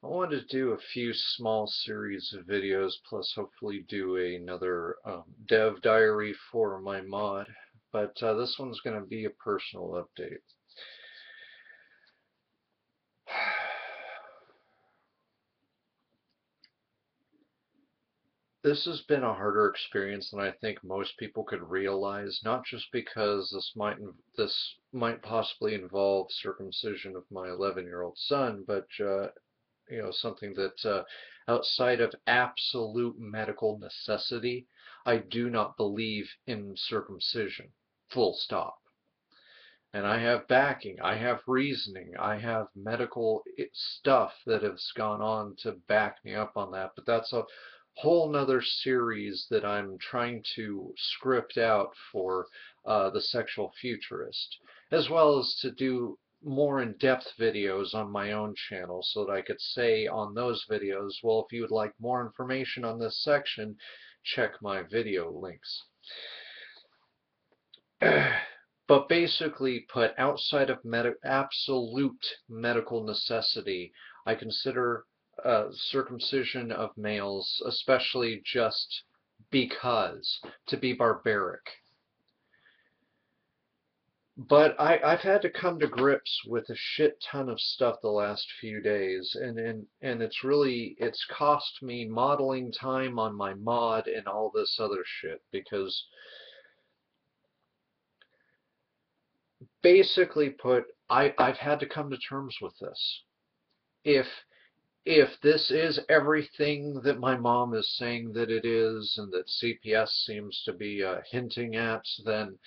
I wanted to do a few small series of videos, plus hopefully do another dev diary for my mod. But this one's going to be a personal update. This has been a harder experience than I think most people could realize, not just because this might possibly involve circumcision of my 11-year-old son, but something that outside of absolute medical necessity, I do not believe in circumcision. Full stop. And I have backing, I have reasoning, I have medical stuff that has gone on to back me up on that, but that's a whole nother series that I'm trying to script out for the sexual futurist, as well as to do more in-depth videos on my own channel so that I could say on those videos, well, if you would like more information on this section, check my video links. But basically put outside of absolute medical necessity, I consider circumcision of males, especially just because, to be barbaric. But I've had to come to grips with a shit ton of stuff the last few days, and it's cost me modeling time on my mod and all this other shit, because basically put, I've had to come to terms with this. If if this is everything that my mom is saying that it is, and that CPS seems to be hinting at, then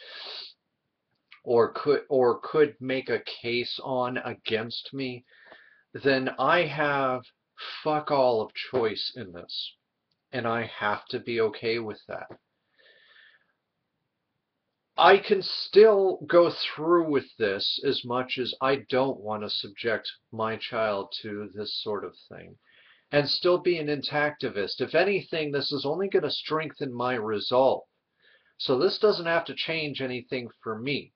or could make a case on against me, then I have fuck all of choice in this, and I have to be okay with that. I can still go through with this as much as I don't want to subject my child to this sort of thing, and still be an intactivist. If anything, this is only going to strengthen my resolve. So this doesn't have to change anything for me.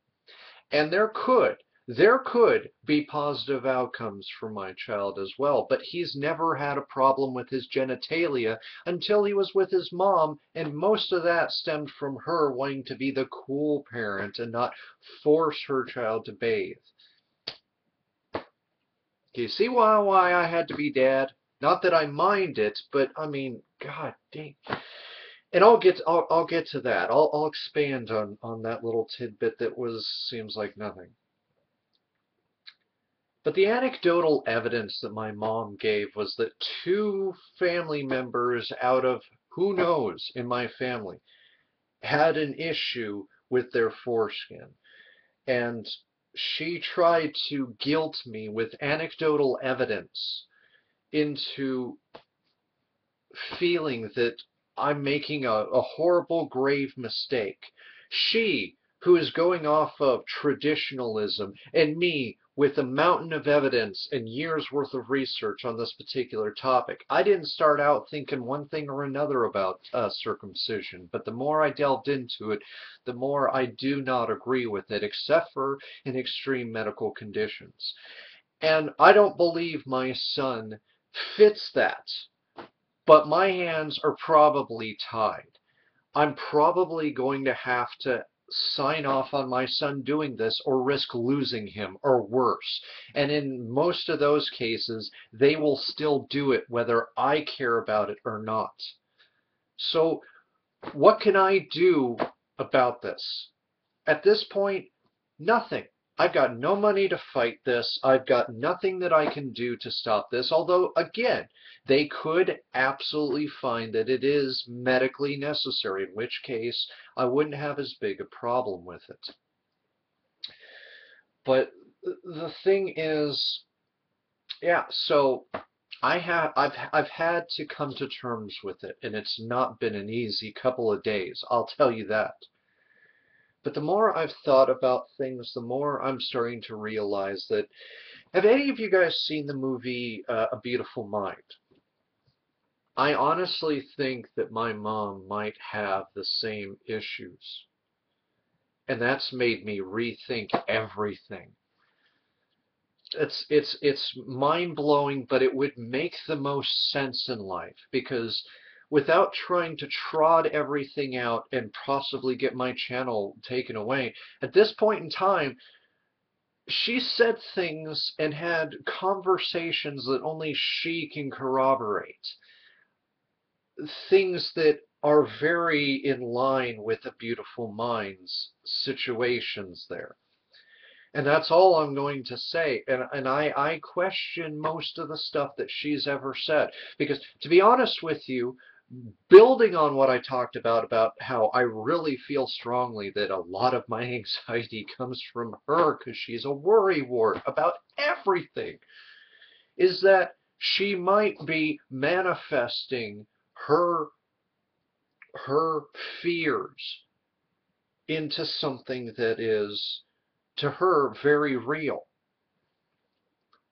And there could be positive outcomes for my child as well, but he's never had a problem with his genitalia until he was with his mom, and most of that stemmed from her wanting to be the cool parent and not force her child to bathe. Do you see why I had to be dad? Not that I mind it, but I mean, god dang. And I'll get to that. I'll expand on that little tidbit that seems like nothing. But the anecdotal evidence that my mom gave was that two family members out of who knows in my family had an issue with their foreskin. And she tried to guilt me with anecdotal evidence into feeling that I'm making a horrible, grave mistake. She, who is going off of traditionalism, and me with a mountain of evidence and years worth of research on this particular topic. I didn't start out thinking one thing or another about circumcision, but the more I delved into it, the more I do not agree with it, except for in extreme medical conditions. And I don't believe my son fits that. But my hands are probably tied. I'm probably going to have to sign off on my son doing this or risk losing him, or worse. And in most of those cases, they will still do it whether I care about it or not. So what can I do about this? At this point, nothing. I've got no money to fight this. I've got nothing that I can do to stop this. Although, again, they could absolutely find that it is medically necessary, in which case I wouldn't have as big a problem with it. But the thing is, yeah, so I've had to come to terms with it, and it's not been an easy couple of days, I'll tell you that. But the more I've thought about things, the more I'm starting to realize that, have any of you guys seen the movie A Beautiful Mind? I honestly think that my mom might have the same issues. And that's made me rethink everything. it's mind-blowing, but it would make the most sense in life because without trying to trot everything out and possibly get my channel taken away, at this point in time, she said things and had conversations that only she can corroborate. Things that are very in line with a beautiful mind's situations there. And that's all I'm going to say. And I question most of the stuff that she's ever said. Because to be honest with you, building on what I talked about how I really feel strongly that a lot of my anxiety comes from her because she's a worrywart about everything, is that she might be manifesting her her fears into something that is to her very real.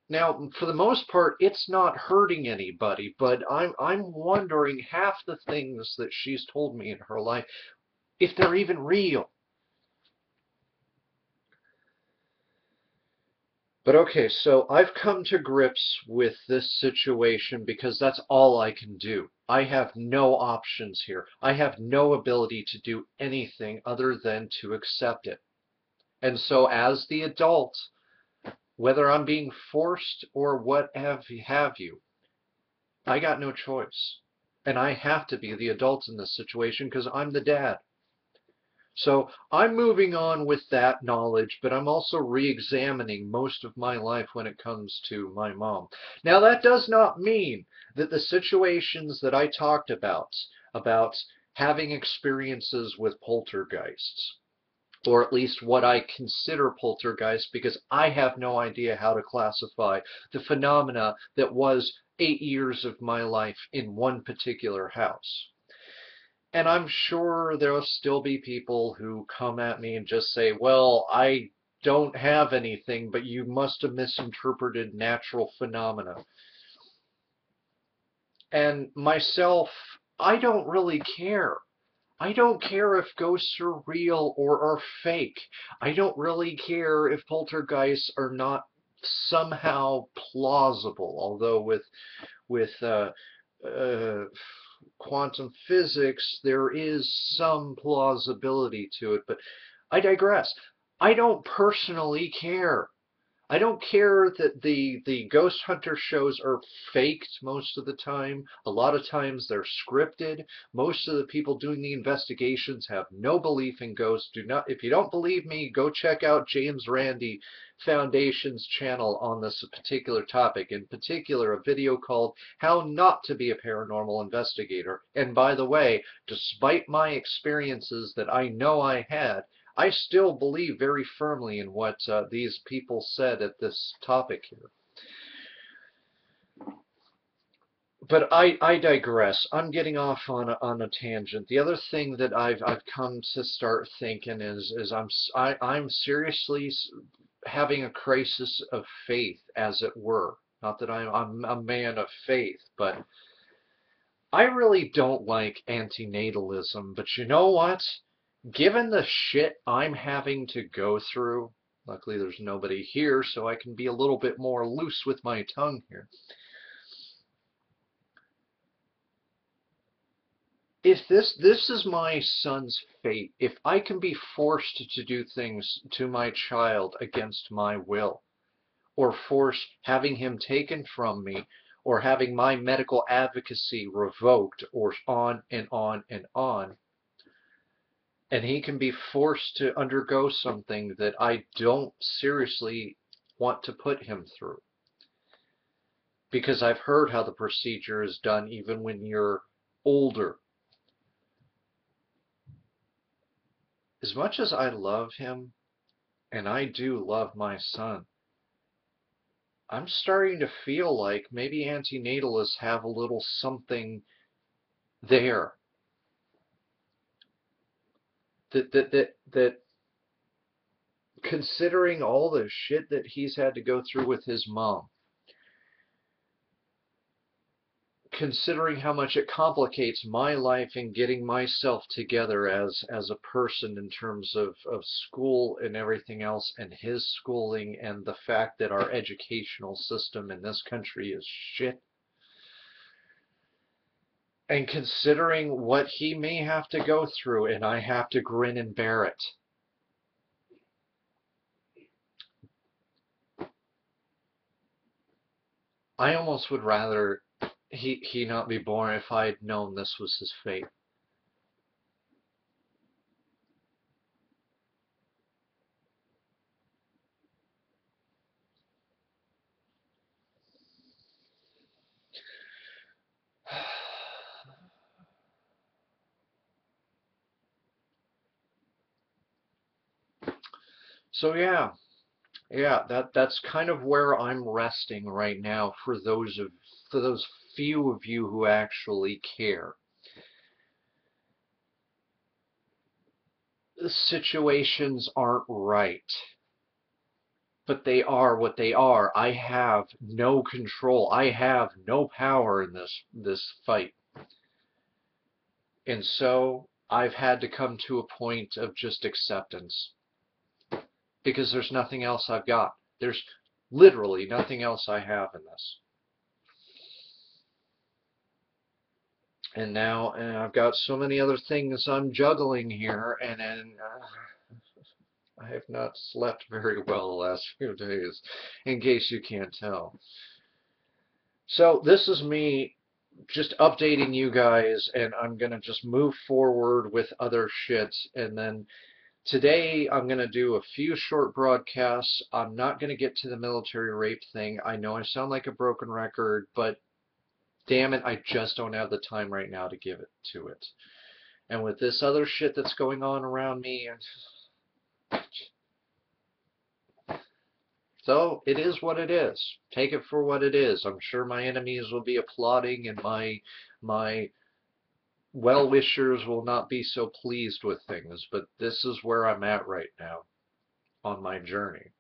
Now, for the most part, it's not hurting anybody, but I'm wondering half the things that she's told me in her life, if they're even real. But okay, so I've come to grips with this situation because that's all I can do. I have no options here. I have no ability to do anything other than to accept it. And so as the adult, whether I'm being forced or what have you, I got no choice. And I have to be the adult in this situation because I'm the dad. So I'm moving on with that knowledge, but I'm also re-examining most of my life when it comes to my mom. Now, that does not mean that the situations that I talked about having experiences with poltergeists, or at least what I consider poltergeist, because I have no idea how to classify the phenomena that was 8 years of my life in one particular house. And I'm sure there'll still be people who come at me and just say, well, I don't have anything, but you must have misinterpreted natural phenomena. And myself, I don't really care. I don't care if ghosts are real or are fake. I don't really care if poltergeists are not somehow plausible, although with uh, quantum physics there is some plausibility to it. But I digress. I don't personally care. I don't care that the ghost hunter shows are faked most of the time. A lot of times they're scripted. Most of the people doing the investigations have no belief in ghosts. Do not, if you don't believe me, go check out James Randi Foundation's channel on this particular topic. In particular, a video called How Not to Be a Paranormal Investigator. And by the way, despite my experiences that I know I had, I still believe very firmly in what these people said at this topic here. But I digress. I'm getting off on a tangent. The other thing that I've come to start thinking is I'm seriously having a crisis of faith, as it were. Not that I'm a man of faith, but I really don't like antinatalism. But you know what? Given the shit I'm having to go through, luckily there's nobody here, so I can be a little bit more loose with my tongue here. If this is my son's fate, if I can be forced to do things to my child against my will, or force having him taken from me, or having my medical advocacy revoked, or on and on and on, and he can be forced to undergo something that I don't seriously want to put him through. Because I've heard how the procedure is done even when you're older. As much as I love him, and I do love my son, I'm starting to feel like maybe antinatalists have a little something there. That considering all the shit that he's had to go through with his mom, considering how much it complicates my life in getting myself together as a person in terms of school and everything else, and his schooling, and the fact that our educational system in this country is shit, and considering what he may have to go through and I have to grin and bear it. I almost would rather he not be born if I had known this was his fate. So yeah, that's kind of where I'm resting right now for those few of you who actually care. The situations aren't right, but they are what they are. I have no control. I have no power in this fight. And so I've had to come to a point of just acceptance, because there's nothing else I've got. There's literally nothing else I have in this. And now I've got so many other things I'm juggling here, and I have not slept very well the last few days, in case you can't tell. So this is me just updating you guys, and I'm going to just move forward with other shit, and then today I'm going to do a few short broadcasts. I'm not going to get to the military rape thing. I know I sound like a broken record, but damn it, I just don't have the time right now to give it to it. And with this other shit that's going on around me, so it is what it is. Take it for what it is. I'm sure my enemies will be applauding, and my well-wishers will not be so pleased with things, but this is where I'm at right now on my journey.